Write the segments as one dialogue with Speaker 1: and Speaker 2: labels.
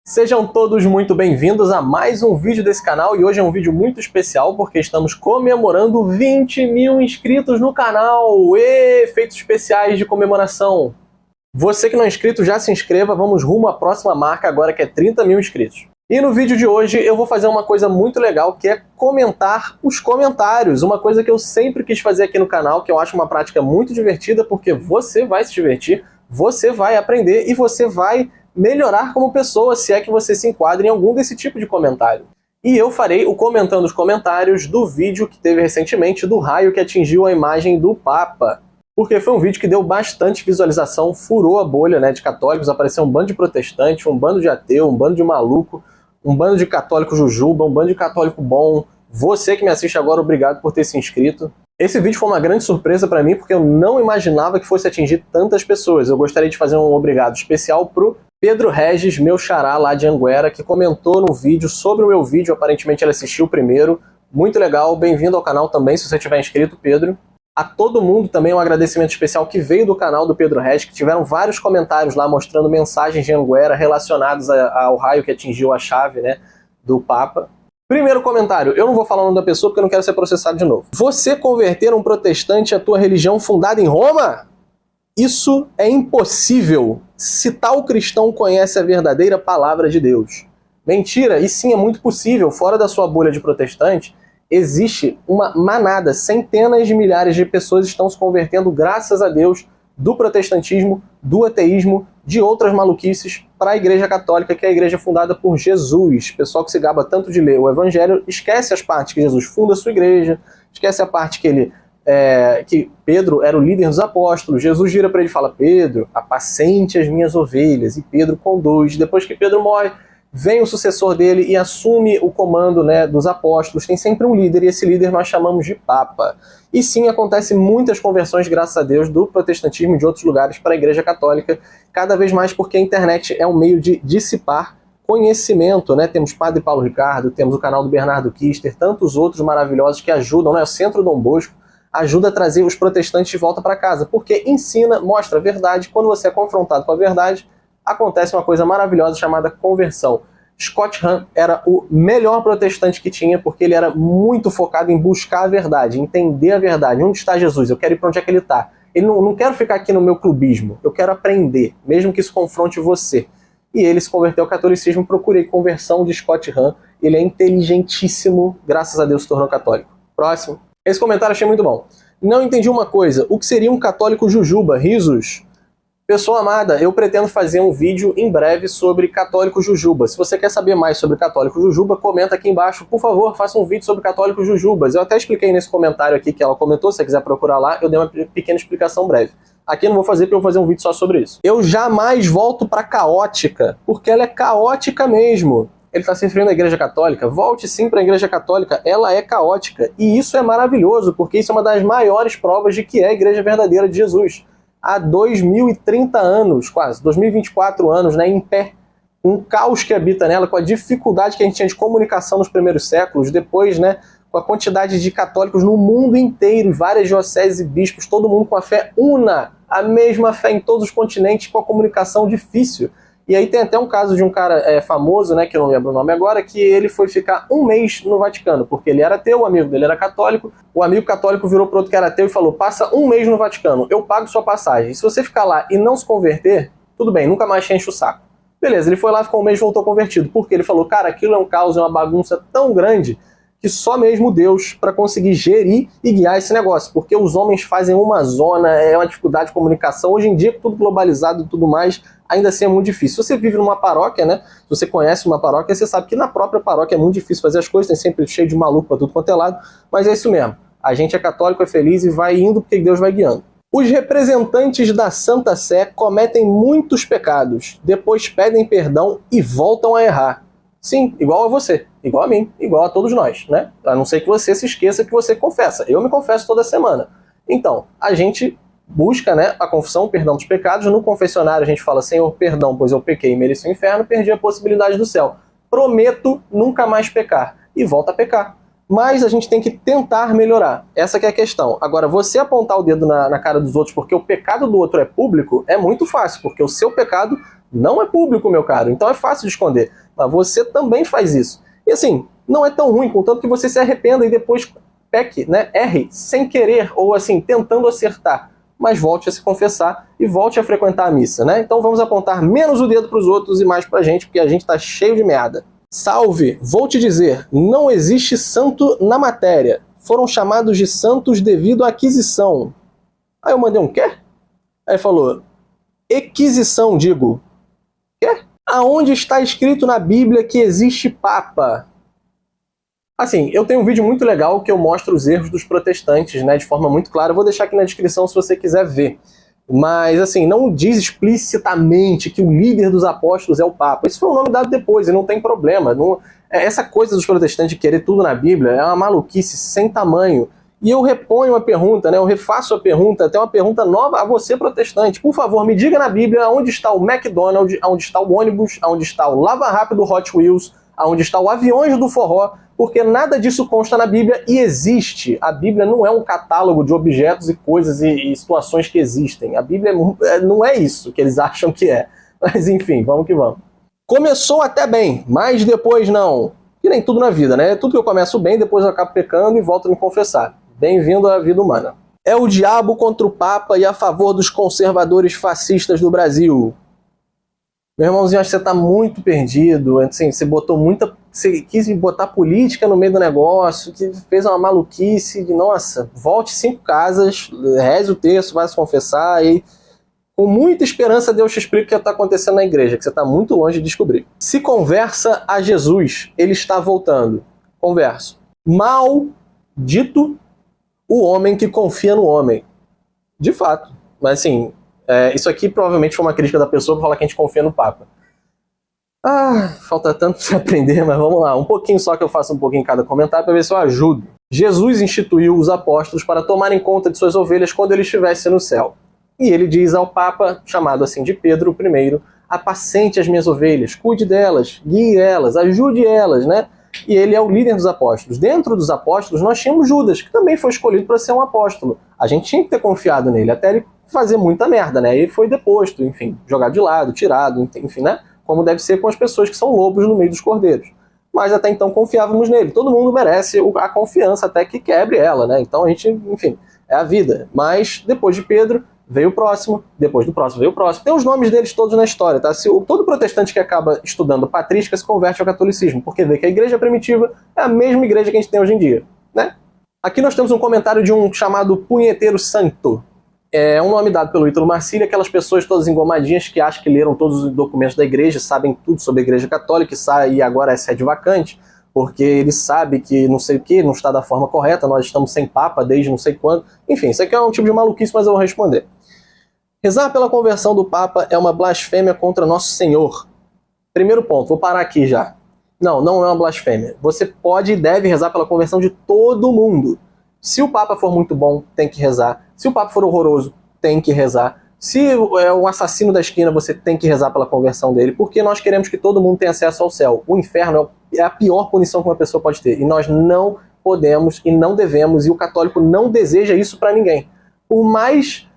Speaker 1: Sejam todos muito bem-vindos a mais um vídeo desse canal e hoje é um vídeo muito especial porque estamos comemorando 20 mil inscritos no canal. Efeitos especiais de comemoração. Você que não é inscrito, já se inscreva, vamos rumo à próxima marca agora que é 30 mil inscritos. E no vídeo de hoje eu vou fazer uma coisa muito legal que é comentar os comentários, uma coisa que eu sempre quis fazer aqui no canal, que eu acho uma prática muito divertida porque você vai se divertir, você vai aprender e você vai melhorar como pessoa, se é que você se enquadra em algum desse tipo de comentário. E eu farei o comentando os comentários do vídeo que teve recentemente do raio que atingiu a imagem do Papa. Porque foi um vídeo que deu bastante visualização, furou a bolha, né, de católicos, apareceu um bando de protestante, um bando de ateu, um bando de maluco, um bando de católico jujuba, um bando de católico bom. Você que me assiste agora, obrigado por ter se inscrito. Esse vídeo foi uma grande surpresa para mim, porque eu não imaginava que fosse atingir tantas pessoas. Eu gostaria de fazer um obrigado especial pro Pedro Regis, meu xará lá de Anguera, que comentou no vídeo sobre o meu vídeo, aparentemente ele assistiu primeiro. Muito legal, bem-vindo ao canal também, se você tiver inscrito, Pedro. A todo mundo também um agradecimento especial que veio do canal do Pedro Regis, que tiveram vários comentários lá mostrando mensagens de Anguera relacionadas ao raio que atingiu a chave, né, do Papa. Primeiro comentário, eu não vou falar o nome da pessoa porque eu não quero ser processado de novo. Você converter um protestante à tua religião fundada em Roma? Isso é impossível se tal cristão conhece a verdadeira palavra de Deus. Mentira, e sim, é muito possível. Fora da sua bolha de protestante, existe uma manada, centenas de milhares de pessoas estão se convertendo, graças a Deus, do protestantismo, do ateísmo, de outras maluquices, para a Igreja Católica, que é a igreja fundada por Jesus. Pessoal que se gaba tanto de ler o Evangelho, esquece as partes que Jesus funda a sua igreja, esquece a parte que que Pedro era o líder dos apóstolos. Jesus vira para ele e fala: Pedro, apacente as minhas ovelhas, e Pedro conduz. Depois que Pedro morre, vem o sucessor dele e assume o comando, né, dos apóstolos. Tem sempre um líder, e esse líder nós chamamos de Papa. E sim, acontece muitas conversões, graças a Deus, do protestantismo e de outros lugares para a Igreja Católica, cada vez mais porque a internet é um meio de dissipar conhecimento, né? Temos Padre Paulo Ricardo, temos o canal do Bernardo Kister, tantos outros maravilhosos que ajudam, né? O Centro Dom Bosco ajuda a trazer os protestantes de volta para casa, porque ensina, mostra a verdade. Quando você é confrontado com a verdade, acontece uma coisa maravilhosa chamada conversão. Scott Hahn era o melhor protestante que tinha, porque ele era muito focado em buscar a verdade, entender a verdade. Onde está Jesus? Eu quero ir para onde é que ele está. Ele não quero ficar aqui no meu clubismo, eu quero aprender, mesmo que isso confronte você. E ele se converteu ao catolicismo. Procurei conversão de Scott Hahn. Ele é inteligentíssimo, graças a Deus se tornou católico. Próximo. Esse comentário achei muito bom. Não entendi uma coisa. O que seria um católico jujuba? Risos. Pessoa amada, eu pretendo fazer um vídeo em breve sobre católico jujuba. Se você quer saber mais sobre católico jujuba, comenta aqui embaixo. Por favor, faça um vídeo sobre católico jujubas. Eu até expliquei nesse comentário aqui que ela comentou. Se você quiser procurar lá, eu dei uma pequena explicação breve. Aqui eu não vou fazer porque eu vou fazer um vídeo só sobre isso. Eu jamais volto para caótica, porque ela é caótica mesmo. Ele está se referindo à Igreja Católica? Volte sim para a Igreja Católica, ela é caótica. E isso é maravilhoso, porque isso é uma das maiores provas de que é a Igreja verdadeira de Jesus. Há 2030 anos, quase, 2024 anos, né, em pé, com o caos que habita nela, com a dificuldade que a gente tinha de comunicação nos primeiros séculos, depois, né, com a quantidade de católicos no mundo inteiro, várias dioceses e bispos, todo mundo com a fé una, a mesma fé em todos os continentes, com a comunicação difícil. E aí tem até um caso de um cara famoso, né, que eu não lembro o nome agora, que ele foi ficar um mês no Vaticano, porque ele era ateu, o amigo dele era católico, o amigo católico virou pro outro que era ateu e falou: passa um mês no Vaticano, eu pago sua passagem. E se você ficar lá e não se converter, tudo bem, nunca mais te enche o saco. Beleza, ele foi lá, ficou um mês e voltou convertido. Porque ele falou: cara, aquilo é um caos, é uma bagunça tão grande que só mesmo Deus para conseguir gerir e guiar esse negócio, porque os homens fazem uma zona, é uma dificuldade de comunicação. Hoje em dia, tudo globalizado e tudo mais, ainda assim é muito difícil. Se você vive numa paróquia, né, se você conhece uma paróquia, você sabe que na própria paróquia é muito difícil fazer as coisas, tem sempre cheio de maluco para tudo quanto é lado, mas é isso mesmo. A gente é católico, é feliz e vai indo porque Deus vai guiando. Os representantes da Santa Sé cometem muitos pecados, depois pedem perdão e voltam a errar. Sim, igual a você, igual a mim, igual a todos nós, né? A não ser que você se esqueça que você confessa. Eu me confesso toda semana. Então, a gente busca, né, a confissão, o perdão dos pecados. No confessionário a gente fala: Senhor, perdão, pois eu pequei e mereci o inferno, perdi a possibilidade do céu. Prometo nunca mais pecar. E volta a pecar. Mas a gente tem que tentar melhorar. Essa que é a questão. Agora, você apontar o dedo na cara dos outros porque o pecado do outro é público, é muito fácil, porque o seu pecado Não é público, meu caro, então é fácil de esconder. Mas você também faz isso. E assim, não é tão ruim, contanto que você se arrependa e depois peque, né? Erre sem querer ou assim, tentando acertar. Mas volte a se confessar e volte a frequentar a missa, né? Então vamos apontar menos o dedo para os outros e mais pra gente, porque a gente tá cheio de merda. Salve! Vou te dizer, não existe santo na matéria. Foram chamados de santos devido à aquisição. Aí eu mandei um quê? Aí ele falou, equisição, digo. Quê? Aonde está escrito na Bíblia que existe Papa? Assim, eu tenho um vídeo muito legal que eu mostro os erros dos protestantes, né, de forma muito clara. Eu vou deixar aqui na descrição se você quiser ver. Mas, assim, não diz explicitamente que o líder dos apóstolos é o Papa. Isso foi um nome dado depois e não tem problema. Não... Essa coisa dos protestantes de querer tudo na Bíblia é uma maluquice sem tamanho. E eu reponho a pergunta, né, eu refaço a pergunta, até uma pergunta nova a você, protestante. Por favor, me diga na Bíblia onde está o McDonald's, onde está o ônibus, onde está o Lava Rápido Hot Wheels, onde está o Aviões do Forró, porque nada disso consta na Bíblia e existe. A Bíblia não é um catálogo de objetos e coisas e situações que existem. A Bíblia não é isso que eles acham que é. Mas enfim, vamos que vamos. Começou até bem, mas depois não. E nem tudo na vida, né? Tudo que eu começo bem, depois eu acabo pecando e volto a me confessar. Bem-vindo à vida humana. É o diabo contra o Papa e a favor dos conservadores fascistas do Brasil. Meu irmãozinho, acho que você tá muito perdido. Assim, você quis botar política no meio do negócio, que fez uma maluquice de, nossa, volte 5 casas, reze o terço, vai se confessar e com muita esperança Deus te explica o que está acontecendo na igreja, que você está muito longe de descobrir. Se conversa a Jesus, ele está voltando. Converso. Maldito o homem que confia no homem. De fato. Mas assim, isso aqui provavelmente foi uma crítica da pessoa para falar que a gente confia no Papa. Falta tanto para aprender, mas vamos lá. Um pouquinho só que eu faço um pouquinho em cada comentário para ver se eu ajudo. Jesus instituiu os apóstolos para tomarem conta de suas ovelhas quando ele estivesse no céu. E ele diz ao Papa, chamado assim de Pedro I, apacente as minhas ovelhas, cuide delas, guie elas, ajude elas, né? E ele é o líder dos apóstolos. Dentro dos apóstolos nós tínhamos Judas, que também foi escolhido para ser um apóstolo. A gente tinha que ter confiado nele, até ele fazer muita merda, né? Ele foi deposto, enfim, jogado de lado, tirado, enfim, né? Como deve ser com as pessoas que são lobos no meio dos cordeiros. Mas até então confiávamos nele. Todo mundo merece a confiança até que quebre ela, né? Então a gente, enfim, é a vida. Mas depois de Pedro veio o próximo, depois do próximo veio o próximo. Tem os nomes deles todos na história, tá? Todo protestante que acaba estudando patrística se converte ao catolicismo, porque vê que a igreja primitiva é a mesma igreja que a gente tem hoje em dia, né? Aqui nós temos um comentário de um chamado Punheteiro Santo. É um nome dado pelo Ítalo Marcílio, aquelas pessoas todas engomadinhas que acham que leram todos os documentos da igreja, sabem tudo sobre a igreja católica e agora é sede vacante, porque ele sabe que não sei o que, não está da forma correta, nós estamos sem Papa desde não sei quando. Enfim, isso aqui é um tipo de maluquice, mas eu vou responder. Rezar pela conversão do Papa é uma blasfêmia contra Nosso Senhor. Primeiro ponto, vou parar aqui já. Não é uma blasfêmia. Você pode e deve rezar pela conversão de todo mundo. Se o Papa for muito bom, tem que rezar. Se o Papa for horroroso, tem que rezar. Se é um assassino da esquina, você tem que rezar pela conversão dele, porque nós queremos que todo mundo tenha acesso ao céu. O inferno é a pior punição que uma pessoa pode ter. E nós não podemos e não devemos, e o católico não deseja isso para ninguém. Por mais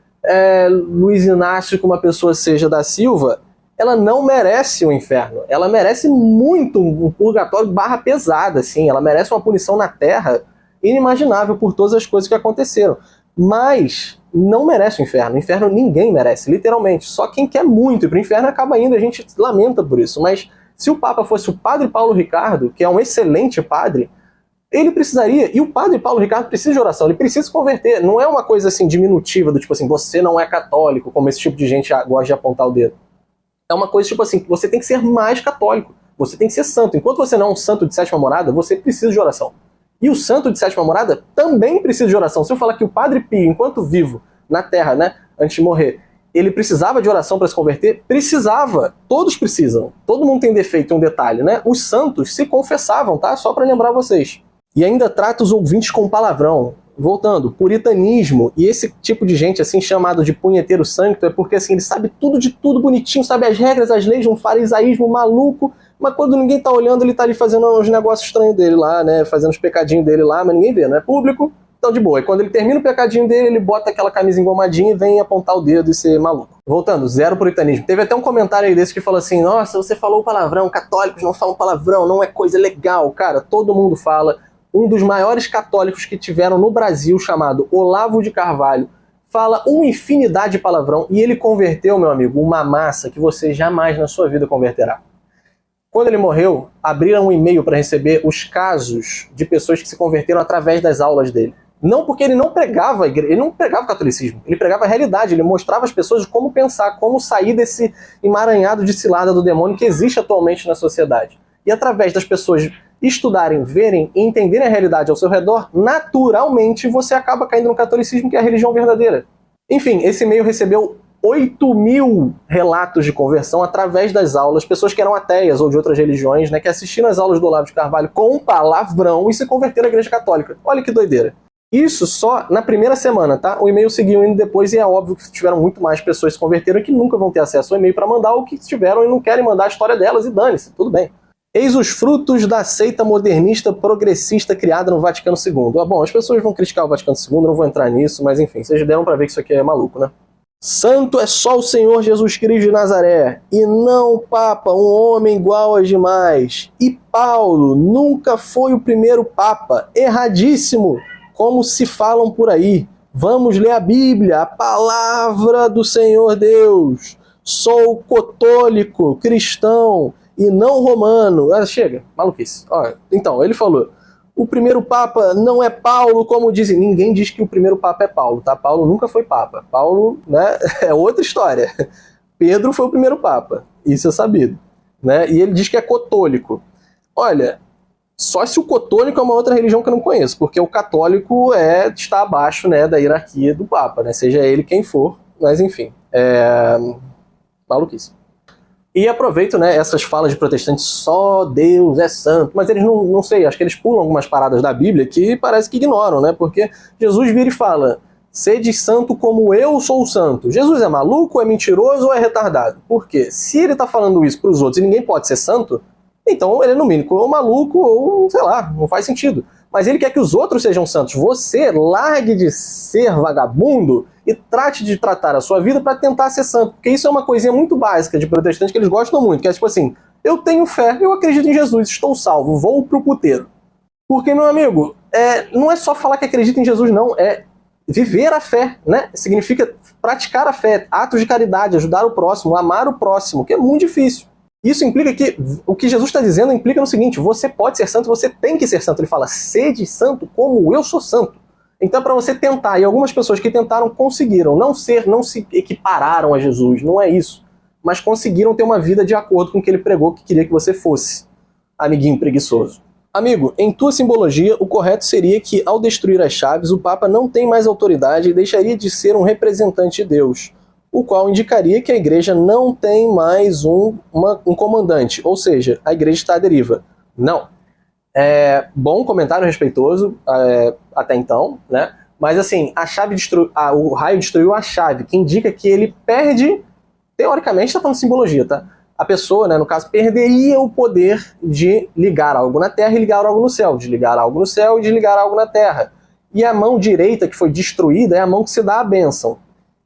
Speaker 1: Luiz Inácio que uma pessoa seja da Silva, ela não merece o inferno. Ela merece muito um purgatório pesada, assim. Ela merece uma punição na terra inimaginável por todas as coisas que aconteceram. Mas não merece o inferno. O inferno ninguém merece, literalmente. Só quem quer muito ir para o inferno acaba indo, a gente lamenta por isso. Mas se o Papa fosse o Padre Paulo Ricardo, que é um excelente padre, ele precisaria, e o Padre Paulo Ricardo precisa de oração, ele precisa se converter. Não é uma coisa assim diminutiva, do tipo assim, você não é católico, como esse tipo de gente gosta de apontar o dedo. É uma coisa tipo assim, você tem que ser mais católico, você tem que ser santo. Enquanto você não é um santo de sétima morada, você precisa de oração. E o santo de sétima morada também precisa de oração. Se eu falar que o Padre Pio, enquanto vivo na Terra, né, antes de morrer, ele precisava de oração para se converter? Precisava. Todos precisam. Todo mundo tem defeito, um detalhe, né? Os santos se confessavam, tá? Só para lembrar vocês. E ainda trata os ouvintes com palavrão. Voltando, puritanismo e esse tipo de gente assim chamado de punheteiro santo é porque assim, ele sabe tudo de tudo bonitinho, sabe as regras, as leis, um farisaísmo maluco, mas quando ninguém tá olhando, ele tá ali fazendo uns negócios estranhos dele lá, né, fazendo os pecadinhos dele lá, mas ninguém vê, não é público, Então, de boa. E quando ele termina o pecadinho dele, ele bota aquela camisa engomadinha e vem apontar o dedo e ser maluco. Voltando, zero puritanismo. Teve até um comentário aí desse que falou assim, nossa, você falou palavrão, católicos não falam palavrão, não é coisa legal. Cara, todo mundo fala. Um dos maiores católicos que tiveram no Brasil, chamado Olavo de Carvalho, fala uma infinidade de palavrão e ele converteu, meu amigo, uma massa que você jamais na sua vida converterá. Quando ele morreu, abriram um e-mail para receber os casos de pessoas que se converteram através das aulas dele. Não porque ele não pregava ele não pregava o catolicismo, ele pregava a realidade, ele mostrava às pessoas como pensar, como sair desse emaranhado de cilada do demônio que existe atualmente na sociedade. E através das pessoas estudarem, verem e entenderem a realidade ao seu redor, naturalmente você acaba caindo no catolicismo, que é a religião verdadeira. Enfim, esse e-mail recebeu 8.000 relatos de conversão através das aulas, pessoas que eram ateias ou de outras religiões, né, que assistiram às aulas do Olavo de Carvalho com palavrão e se converteram à Igreja Católica. Olha que doideira. Isso só na primeira semana, tá? O e-mail seguiu indo depois e é óbvio que tiveram muito mais pessoas que se converteram que nunca vão ter acesso ao e-mail para mandar, ou que tiveram e não querem mandar a história delas e dane-se, tudo bem. Eis os frutos da seita modernista progressista criada no Vaticano II. Bom, as pessoas vão criticar o Vaticano II, não vou entrar nisso, mas enfim, vocês deram para ver que isso aqui é maluco, né? Santo é só o Senhor Jesus Cristo de Nazaré, e não o Papa, um homem igual aos demais. E Paulo nunca foi o primeiro Papa, erradíssimo, como se falam por aí. Vamos ler a Bíblia, a palavra do Senhor Deus. Sou católico, cristão e não romano. Chega, maluquice. Então, ele falou, o primeiro Papa não é Paulo, como dizem. Ninguém diz que o primeiro Papa é Paulo, tá? Paulo nunca foi Papa. Paulo, né, é outra história. Pedro foi o primeiro Papa, isso é sabido, né? E ele diz que é católico. Olha, só se o católico é uma outra religião que eu não conheço, porque o católico está abaixo, né, da hierarquia do Papa, né? Seja ele quem for, mas enfim, maluquice. E aproveito, né, essas falas de protestantes, só Deus é santo, mas eles não sei, acho que eles pulam algumas paradas da Bíblia que parece que ignoram, né? Porque Jesus vira e fala, sede santo como eu sou santo. Jesus é maluco, é mentiroso ou é retardado? Por quê? Se ele está falando isso para os outros e ninguém pode ser santo, então ele é no mínimo ou maluco ou, sei lá, não faz sentido. Mas ele quer que os outros sejam santos. Você largue de ser vagabundo e trate de tratar a sua vida para tentar ser santo. Porque isso é uma coisinha muito básica de protestante que eles gostam muito. Que é tipo assim, eu tenho fé, eu acredito em Jesus, estou salvo, vou pro puteiro. Porque, meu amigo, não é só falar que acredita em Jesus, não. É viver a fé, né? Significa praticar a fé, atos de caridade, ajudar o próximo, amar o próximo, que é muito difícil. Isso implica que, o que Jesus está dizendo implica no seguinte, você pode ser santo, você tem que ser santo. Ele fala, sede santo como eu sou santo. Então, para você tentar, e algumas pessoas que tentaram conseguiram não se equipararam a Jesus, não é isso, mas conseguiram ter uma vida de acordo com o que ele pregou que queria que você fosse, amiguinho preguiçoso. Amigo, em tua simbologia, o correto seria que, ao destruir as chaves, o Papa não tem mais autoridade e deixaria de ser um representante de Deus, o qual indicaria que a igreja não tem mais um comandante, ou seja, a igreja está à deriva. Não. Bom comentário respeitoso até então, né? Mas assim, o raio destruiu a chave, que indica que ele perde, teoricamente, está falando de simbologia, tá? A pessoa, né, no caso, perderia o poder de ligar algo na terra e ligar algo no céu, de ligar algo no céu e de ligar algo na terra. E a mão direita que foi destruída é a mão que se dá a bênção.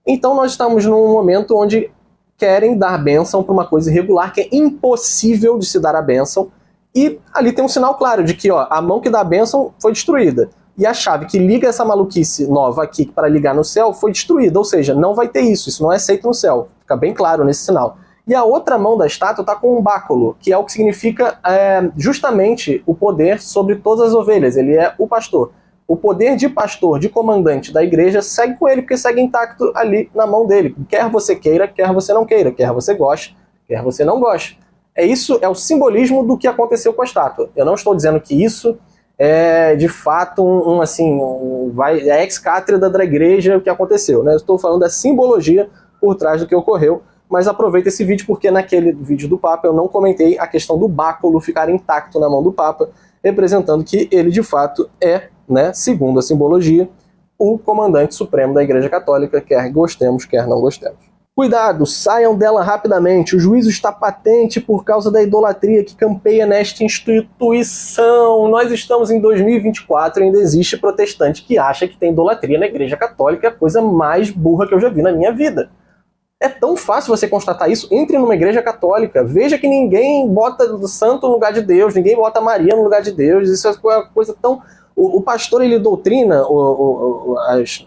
Speaker 1: Então nós estamos num momento onde querem dar bênção para uma coisa irregular, que é impossível de se dar a bênção, e ali tem um sinal claro de que a mão que dá a bênção foi destruída, e a chave que liga essa maluquice nova aqui para ligar no céu foi destruída, ou seja, não vai ter isso não é aceito no céu, fica bem claro nesse sinal. E a outra mão da estátua está com um báculo, que é o que significa justamente o poder sobre todas as ovelhas, ele é o pastor. O poder de pastor, de comandante da igreja, segue com ele, porque segue intacto ali na mão dele. Quer você queira, quer você não queira, quer você goste, quer você não goste. Isso é o simbolismo do que aconteceu com a estátua. Eu não estou dizendo que isso é, de fato, é ex-cátedra da igreja o que aconteceu, né? Eu estou falando da simbologia por trás do que ocorreu, mas aproveita esse vídeo porque naquele vídeo do Papa eu não comentei a questão do báculo ficar intacto na mão do Papa, representando que ele, de fato, né, segundo a simbologia, o comandante supremo da Igreja Católica, quer gostemos, quer não gostemos. Cuidado, saiam dela rapidamente. O juízo está patente por causa da idolatria que campeia nesta instituição. Nós estamos em 2024 e ainda existe protestante que acha que tem idolatria na Igreja Católica. É a coisa mais burra que eu já vi na minha vida. É tão fácil você constatar isso. Entre numa igreja católica, veja que ninguém bota o santo no lugar de Deus, ninguém bota Maria no lugar de Deus. Isso é uma coisa tão... O pastor, ele doutrina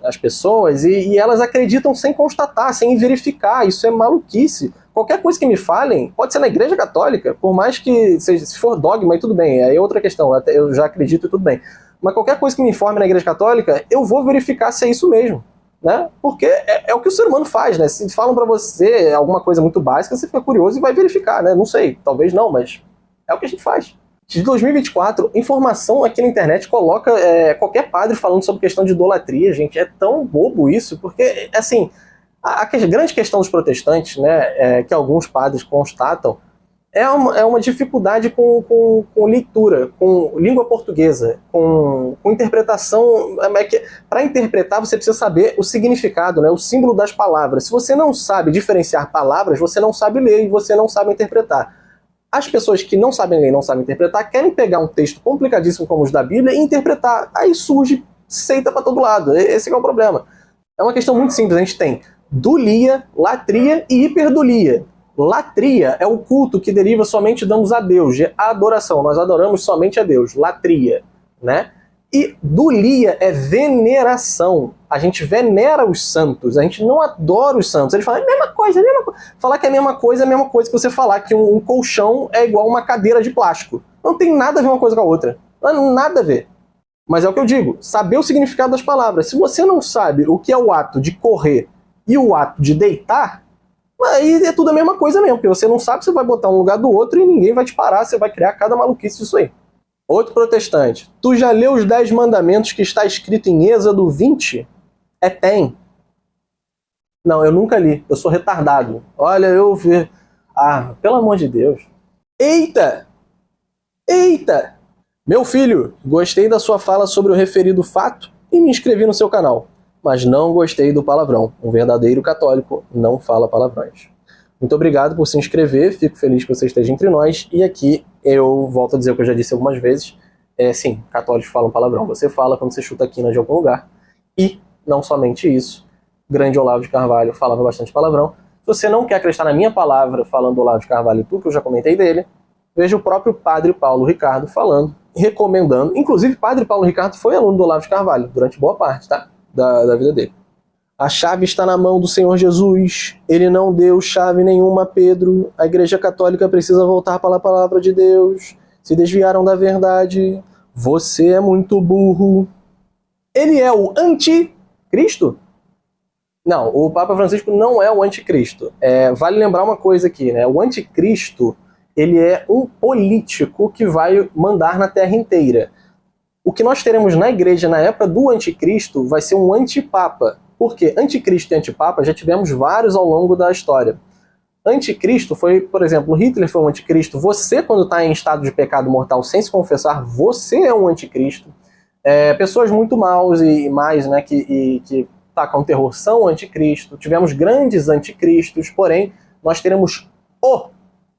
Speaker 1: as pessoas e elas acreditam sem constatar, sem verificar. Isso é maluquice. Qualquer coisa que me falem, pode ser na igreja católica, por mais que seja, se for dogma, e tudo bem, aí é outra questão, eu já acredito e tudo bem. Mas qualquer coisa que me informe na igreja católica, eu vou verificar se é isso mesmo. Né? Porque é o que o ser humano faz, né? Se falam pra você alguma coisa muito básica, você fica curioso e vai verificar, né? Não sei, talvez não, mas é o que a gente faz. De 2024, informação aqui na internet coloca qualquer padre falando sobre questão de idolatria, gente. É tão bobo isso, porque, assim, a grande questão dos protestantes, né, que alguns padres constatam, é uma dificuldade com leitura, com língua portuguesa, com interpretação. Para interpretar, você precisa saber o significado, né, o símbolo das palavras. Se você não sabe diferenciar palavras, você não sabe ler e você não sabe interpretar. As pessoas que não sabem ler e não sabem interpretar querem pegar um texto complicadíssimo como os da Bíblia e interpretar. Aí surge seita para todo lado. Esse é o problema. É uma questão muito simples. A gente tem dulia, latria e hiperdulia. Latria é o culto que deriva somente damos a Deus, de adoração. Nós adoramos somente a Deus. Latria, né? E dulia é veneração. A gente venera os santos, a gente não adora os santos. Eles falam, é a mesma coisa, é a mesma coisa. Falar que é a mesma coisa que você falar que um colchão é igual uma cadeira de plástico. Não tem nada a ver uma coisa com a outra. Não, nada a ver. Mas é o que eu digo, saber o significado das palavras. Se você não sabe o que é o ato de correr e o ato de deitar, aí é tudo a mesma coisa mesmo, porque você não sabe, você vai botar um lugar do outro e ninguém vai te parar, você vai criar cada maluquice disso aí. Outro protestante, tu já leu os 10 mandamentos que está escrito em Êxodo 20? Tem. Não, eu nunca li, eu sou retardado. Olha, eu vi... Ah, pelo amor de Deus. Eita! Eita! Meu filho, gostei da sua fala sobre o referido fato e me inscrevi no seu canal. Mas não gostei do palavrão. Um verdadeiro católico não fala palavrões. Muito obrigado por se inscrever, fico feliz que você esteja entre nós. E aqui eu volto a dizer o que eu já disse algumas vezes. Sim, católicos falam palavrão. Você fala quando você chuta a quina de algum lugar. E, não somente isso, o grande Olavo de Carvalho falava bastante palavrão. Se você não quer acreditar na minha palavra falando Olavo de Carvalho e tudo que eu já comentei dele, veja o próprio Padre Paulo Ricardo falando, recomendando. Inclusive, Padre Paulo Ricardo foi aluno do Olavo de Carvalho durante boa parte, tá? Da vida dele. A chave está na mão do Senhor Jesus. Ele não deu chave nenhuma a Pedro. A Igreja Católica precisa voltar para a palavra de Deus. Se desviaram da verdade. Você é muito burro. Ele é o anticristo? Não, o Papa Francisco não é o anticristo. Vale lembrar uma coisa aqui, né? O anticristo, ele é um político que vai mandar na terra inteira. O que nós teremos na igreja na época do anticristo vai ser um antipapa. Por quê? Anticristo e antipapa já tivemos vários ao longo da história. Anticristo foi, por exemplo, Hitler foi um anticristo. Você, quando está em estado de pecado mortal sem se confessar, você é um anticristo. Pessoas muito maus e mais, né, que tacam terror são anticristo. Tivemos grandes anticristos, porém, nós teremos o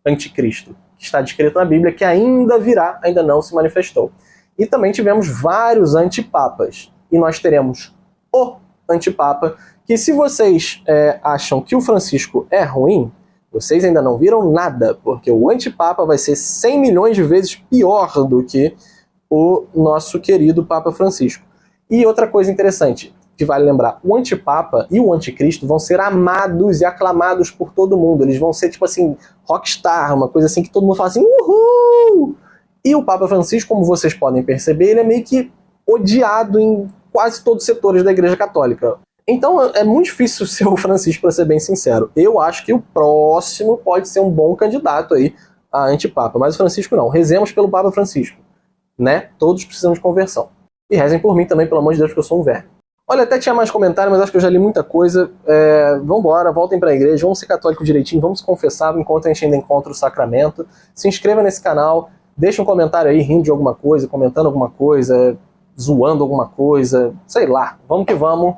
Speaker 1: anticristo, que está descrito na Bíblia, que ainda virá, ainda não se manifestou. E também tivemos vários antipapas. E nós teremos o antipapa, que se vocês acham que o Francisco é ruim, vocês ainda não viram nada, porque o antipapa vai ser 100 milhões de vezes pior do que o nosso querido Papa Francisco. E outra coisa interessante, que vale lembrar, o antipapa e o anticristo vão ser amados e aclamados por todo mundo. Eles vão ser tipo assim, rockstar, uma coisa assim que todo mundo fala assim, uhul! E o Papa Francisco, como vocês podem perceber, ele é meio que odiado em quase todos os setores da Igreja Católica. Então é muito difícil ser o Francisco, para ser bem sincero. Eu acho que o próximo pode ser um bom candidato aí a antipapa, mas o Francisco não. Rezemos pelo Papa Francisco, né? Todos precisam de conversão. E rezem por mim também, pelo amor de Deus, porque eu sou um verme. Olha, até tinha mais comentário, mas acho que eu já li muita coisa. Vambora, voltem para a igreja, vamos ser católico direitinho, vamos se confessar, enquanto a gente ainda encontra o sacramento. Se inscreva nesse canal, deixa um comentário aí rindo de alguma coisa, comentando alguma coisa, zoando alguma coisa, sei lá. Vamos que vamos.